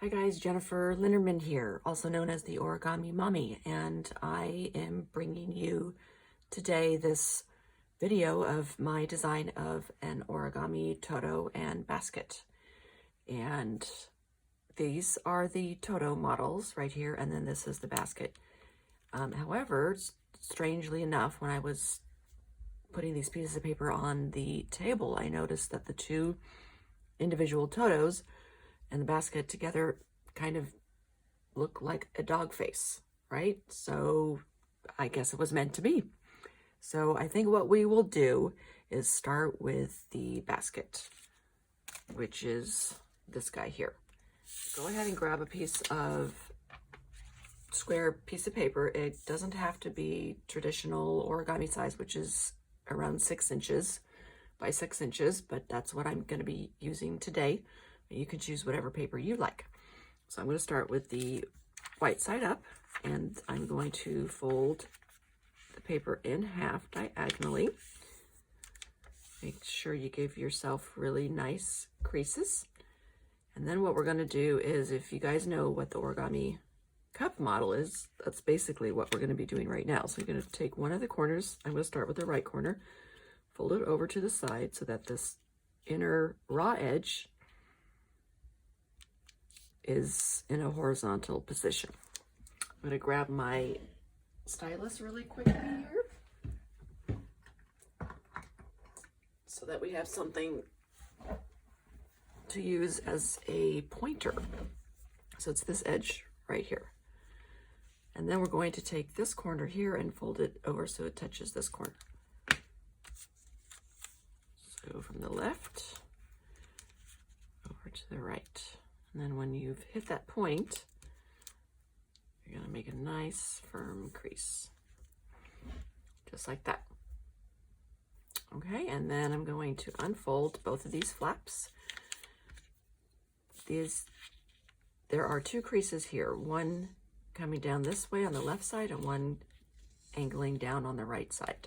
Hi guys, Jennifer Linderman here, also known as the Origami Mommy, and I am bringing you today this video of my design of an Origami Toto and basket. And these are the Toto models right here, and then this is the basket. However, strangely enough, when I was putting these pieces of paper on the table, I noticed that the two individual Totos and the basket together kind of look like a dog face, right? So I guess it was meant to be. So I think what we will do is start with the basket, which is this guy here. Go ahead and grab a piece of square piece of paper. It doesn't have to be traditional origami size, which is around 6 inches by 6 inches, but that's what I'm going to be using today. You can choose whatever paper you like. So I'm going to start with the white side up, and I'm going to fold the paper in half diagonally. Make sure you give yourself really nice creases. And then what we're going to do is, if you guys know what the origami cup model is, that's basically what we're going to be doing right now. So I'm going to take one of the corners. I'm going to start with the right corner, fold it over to the side so that this inner raw edge is in a horizontal position. I'm going to grab my stylus really quickly here so that we have something to use as a pointer. So it's this edge right here. And then we're going to take this corner here and fold it over so it touches this corner. So from the left over to the right. And then when you've hit that point, you're going to make a nice firm crease, just like that. Okay, and then I'm going to unfold both of these flaps. There are two creases here, one coming down this way on the left side and one angling down on the right side.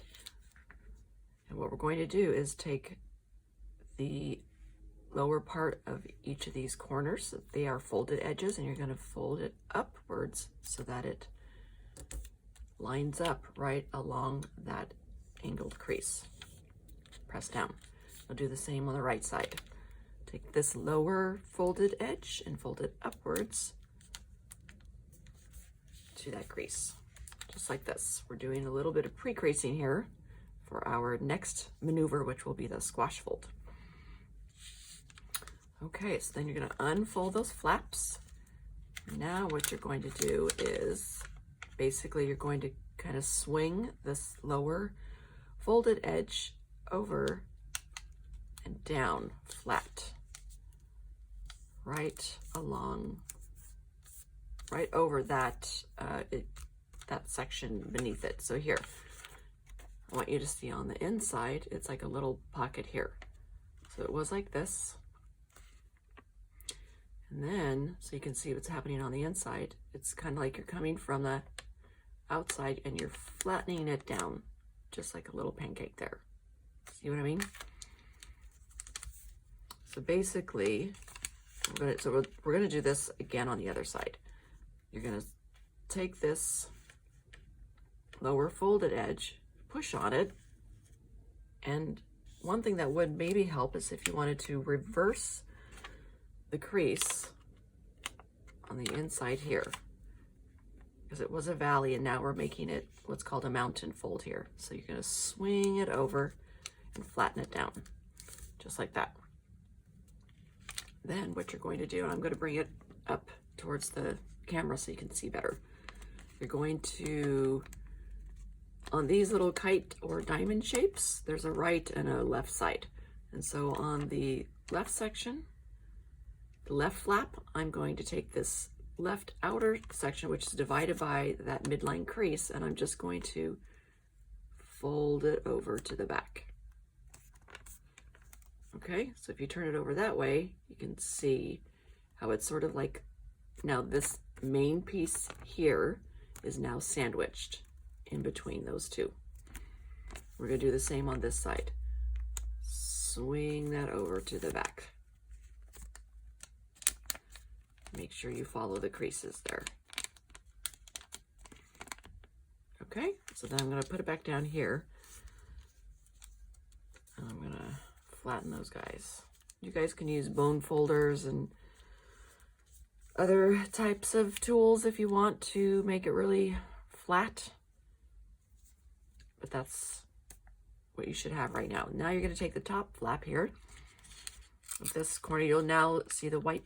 And what we're going to do is take the lower part of each of these corners. They are folded edges, and you're going to fold it upwards so that it lines up right along that angled crease. Press down. I'll do the same on the right side. Take this lower folded edge and fold it upwards to that crease, just like this. We're doing a little bit of pre-creasing here for our next maneuver, which will be the squash fold. Okay, so then you're going to unfold those flaps. Now what you're going to do is basically you're going to kind of swing this lower folded edge over and down flat, right along, right over that that section beneath it. So here, I want you to see on the inside, it's like a little pocket here. So it was like this. And then, so you can see what's happening on the inside, it's kind of like you're coming from the outside and you're flattening it down, just like a little pancake there. See what I mean? So basically, we're gonna do this again on the other side. You're gonna take this lower folded edge, push on it, and one thing that would maybe help is if you wanted to reverse the crease on the inside here, because it was a valley and now we're making it what's called a mountain fold here. So you're going to swing it over and flatten it down, just like that. Then what you're going to do, and I'm going to bring it up towards the camera so you can see better. You're going to, on these little kite or diamond shapes, there's a right and a left side. And so on the left section, the left flap, I'm going to take this left outer section, which is divided by that midline crease, and I'm just going to fold it over to the back. Okay, so if you turn it over that way, you can see how it's sort of like, now this main piece here is now sandwiched in between those two. We're going to do the same on this side. Swing that over to the back. Make sure you follow the creases there. Okay, so then I'm going to put it back down here. And I'm going to flatten those guys. You guys can use bone folders and other types of tools if you want to make it really flat. But that's what you should have right now. Now you're going to take the top flap here. With this corner, you'll now see the white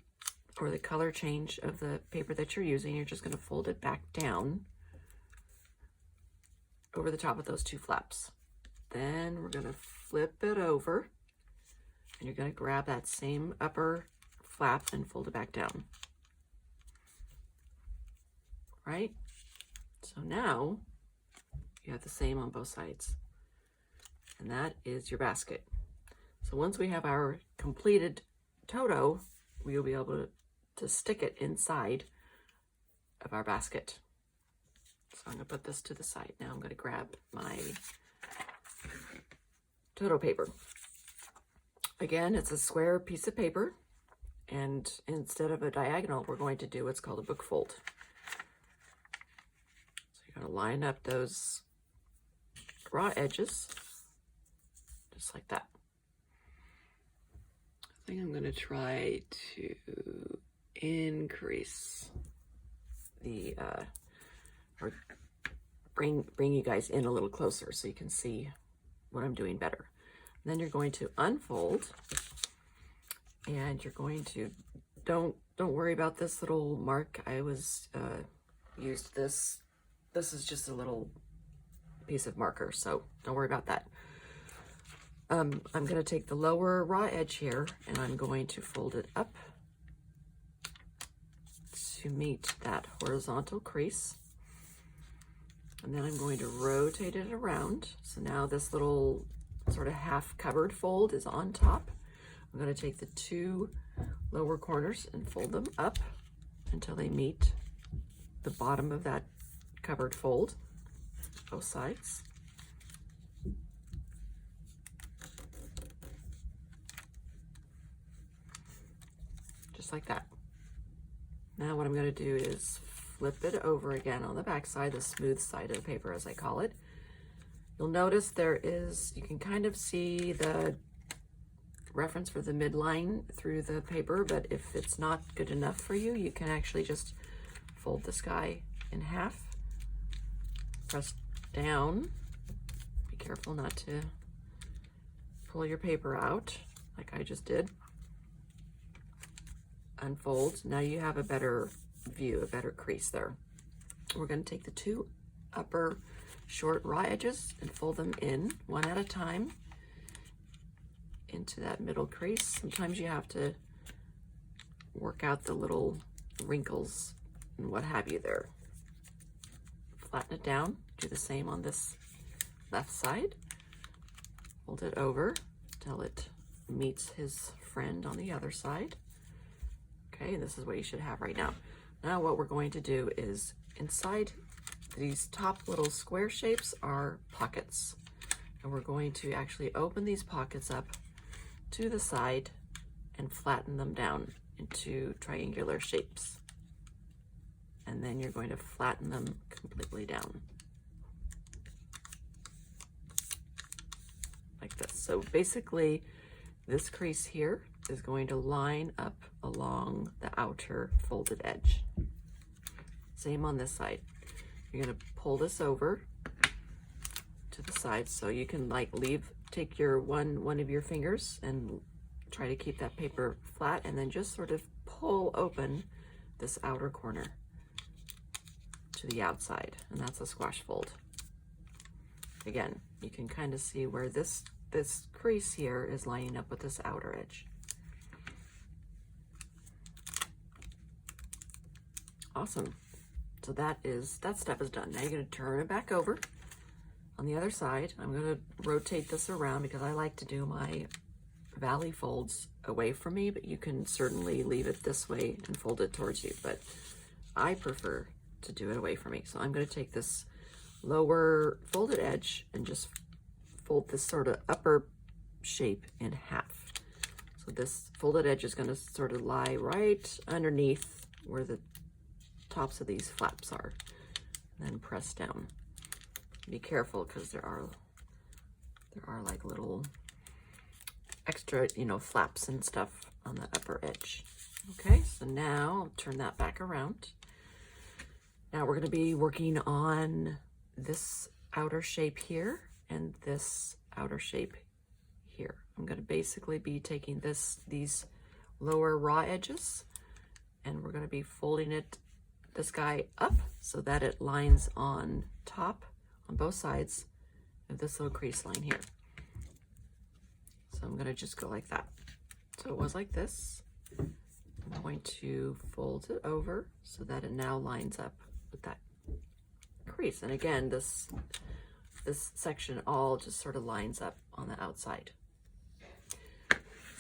or the color change of the paper that you're using. You're just going to fold it back down over the top of those two flaps. Then we're going to flip it over, and you're going to grab that same upper flap and fold it back down. Right? So now you have the same on both sides. And that is your basket. So once we have our completed Toto, we will be able to stick it inside of our basket. So I'm going to put this to the side. Now I'm going to grab my Toto paper. Again, it's a square piece of paper, and instead of a diagonal, we're going to do what's called a book fold. So you're going to line up those raw edges, just like that. I think I'm going to try to increase the, or bring you guys in a little closer so you can see what I'm doing better. And then you're going to unfold, and you're going to, don't worry about this little mark. I used this. This is just a little piece of marker, so don't worry about that. I'm going to take the lower raw edge here, and I'm going to fold it up to meet that horizontal crease. And then I'm going to rotate it around. So now this little sort of half covered fold is on top. I'm going to take the two lower corners and fold them up until they meet the bottom of that covered fold, both sides. Just like that. Now what I'm going to do is flip it over again on the back side, the smooth side of the paper as I call it. You'll notice you can kind of see the reference for the midline through the paper, but if it's not good enough for you, you can actually just fold this guy in half, press down, be careful not to pull your paper out like I just did, unfold. Now you have a better view, a better crease there. We're going to take the two upper short raw edges and fold them in one at a time into that middle crease. Sometimes you have to work out the little wrinkles and what have you there. Flatten it down, do the same on this left side. Fold it over till it meets his friend on the other side. Okay, this is what you should have right now. Now what we're going to do is inside these top little square shapes are pockets. And we're going to actually open these pockets up to the side and flatten them down into triangular shapes. And then you're going to flatten them completely down. Like this. So basically, this crease here is going to line up along the outer folded edge. Same on this side. You're going to pull this over to the side so you can take your one of your fingers and try to keep that paper flat, and then just sort of pull open this outer corner to the outside, and that's a squash fold. Again, you can kind of see where this crease here is lining up with this outer edge. Awesome. So that step is done. Now you're going to turn it back over on the other side. I'm going to rotate this around because I like to do my valley folds away from me, but you can certainly leave it this way and fold it towards you, but I prefer to do it away from me. So I'm going to take this lower folded edge and just fold this sort of upper shape in half. So this folded edge is going to sort of lie right underneath where the tops of these flaps are, and then press down. Be careful because there are like little extra, you know, flaps and stuff on the upper edge. Okay, so now I'll turn that back around. Now we're going to be working on this outer shape here and this outer shape here. I'm going to basically be taking these lower raw edges, and we're going to be folding this guy up so that it lines on top on both sides of this little crease line here. So I'm going to just go like that. So it was like this. I'm going to fold it over so that it now lines up with that crease. And again, this section all just sort of lines up on the outside.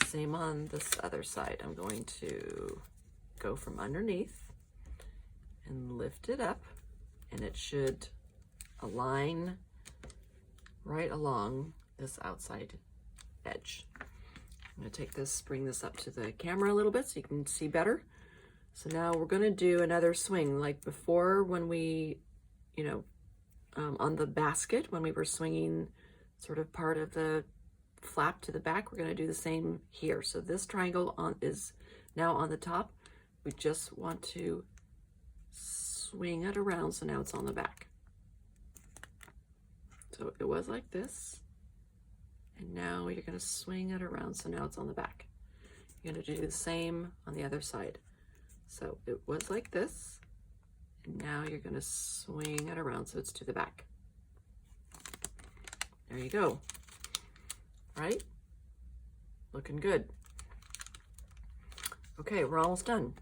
Same on this other side. I'm going to go from underneath and lift it up, and it should align right along this outside edge. I'm going to take this, bring this up to the camera a little bit so you can see better. So now we're going to do another swing like before when we, you know, on the basket, when we were swinging sort of part of the flap to the back, we're going to do the same here. So this triangle is now on the top. We just want to swing it around so now it's on the back. So it was like this, and now you're going to swing it around so now it's on the back. You're going to do the same on the other side. So it was like this, and now you're going to swing it around so it's to the back. There you go. Right? Looking good. Okay, we're almost done.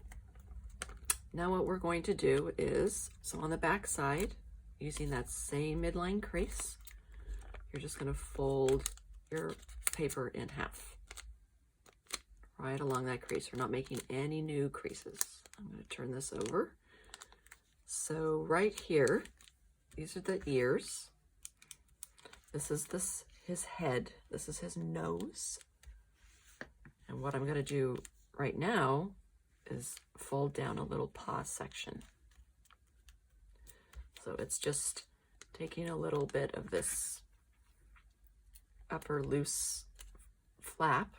Now what we're going to do is, so on the back side, using that same midline crease, you're just going to fold your paper in half. Right along that crease. We're not making any new creases. I'm going to turn this over. So right here, these are the ears. This is his head. This is his nose. And what I'm going to do right now is fold down a little paw section. So it's just taking a little bit of this upper loose flap,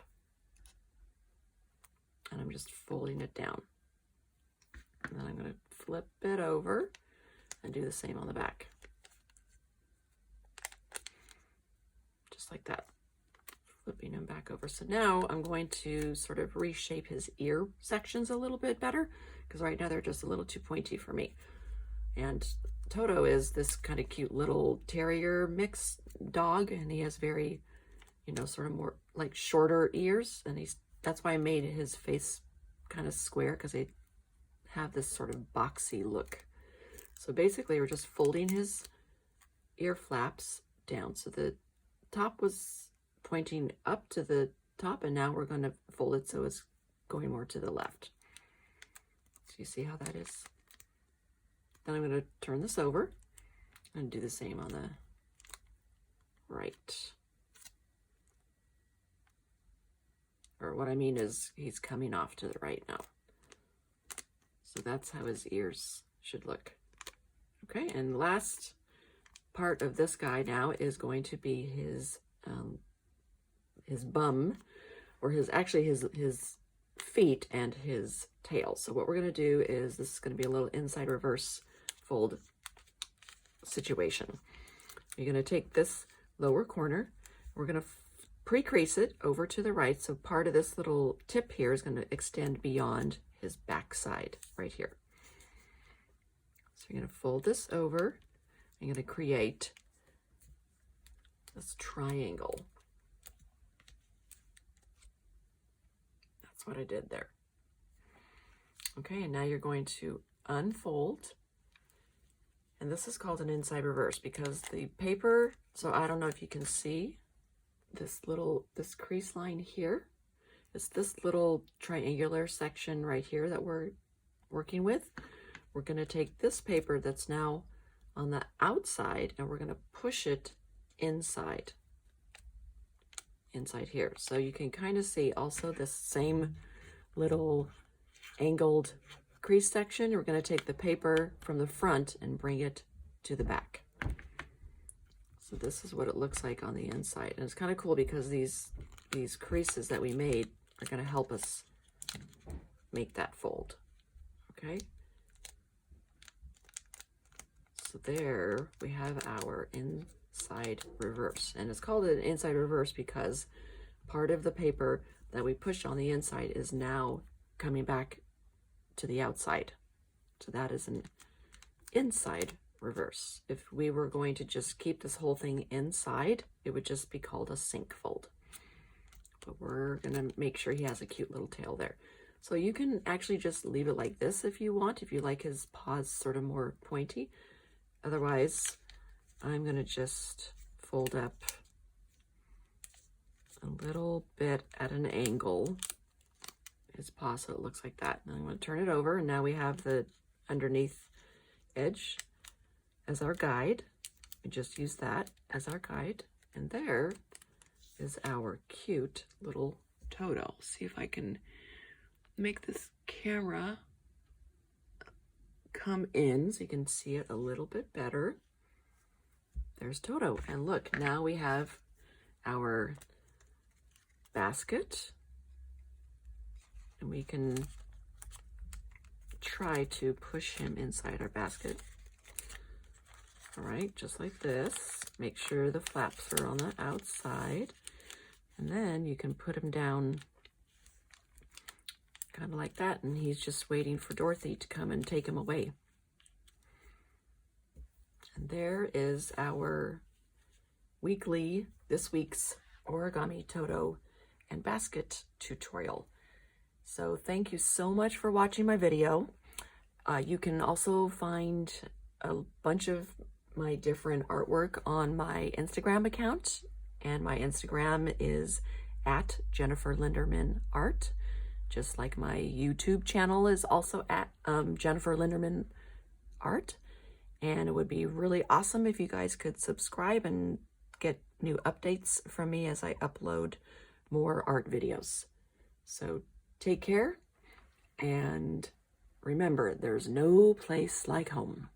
and I'm just folding it down. And then I'm going to flip it over and do the same on the back. Just like that. Flipping him back over. So now I'm going to sort of reshape his ear sections a little bit better, because right now they're just a little too pointy for me. And Toto is this kind of cute little terrier mix dog, and he has very, you know, sort of more like shorter ears, and that's why I made his face kind of square, because they have this sort of boxy look. So basically we're just folding his ear flaps down. So the top was pointing up to the top, and now we're going to fold it so it's going more to the left. So you see how that is? Then I'm going to turn this over and do the same on the right. Or what I mean is he's coming off to the right now. So that's how his ears should look. Okay, and last part of this guy now is going to be his bum, or his feet and his tail. So what we're going to do is, this is going to be a little inside reverse fold situation. You're going to take this lower corner, we're going to pre-crease it over to the right, so part of this little tip here is going to extend beyond his back side right here. So you're going to fold this over, you're going to create this triangle. That's what I did there. Okay, and now you're going to unfold, and this is called an inside reverse because the paper, so I don't know if you can see this crease line here. It's this little triangular section right here that we're working with. We're going to take this paper that's now on the outside, and we're going to push it inside here. So you can kind of see also this same little angled crease section, we're going to take the paper from the front and bring it to the back. So this is what it looks like on the inside. And it's kind of cool because these creases that we made are going to help us make that fold. Okay. So there we have our inside reverse. And it's called an inside reverse because part of the paper that we push on the inside is now coming back to the outside. So that is an inside reverse. If we were going to just keep this whole thing inside, it would just be called a sink fold. But we're gonna make sure he has a cute little tail there. So you can actually just leave it like this if you want, if you like his paws sort of more pointy. Otherwise, I'm gonna just fold up a little bit at an angle his paw so it looks like that. And I'm going to turn it over, and now we have the underneath edge as our guide. We just use that as our guide, and there is our cute little Toto. See if I can make this camera come in so you can see it a little bit better. There's Toto, and look, now we have our basket, and we can try to push him inside our basket. All right, just like this. Make sure the flaps are on the outside, and then you can put him down kind of like that, and he's just waiting for Dorothy to come and take him away. And there is our this week's Origami Toto and basket tutorial. So thank you so much for watching my video. You can also find a bunch of my different artwork on my Instagram account, and my Instagram is at Jennifer Linderman Art, just like my YouTube channel is also at Jennifer Linderman Art. And it would be really awesome if you guys could subscribe and get new updates from me as I upload more art videos. So take care, and remember, there's no place like home.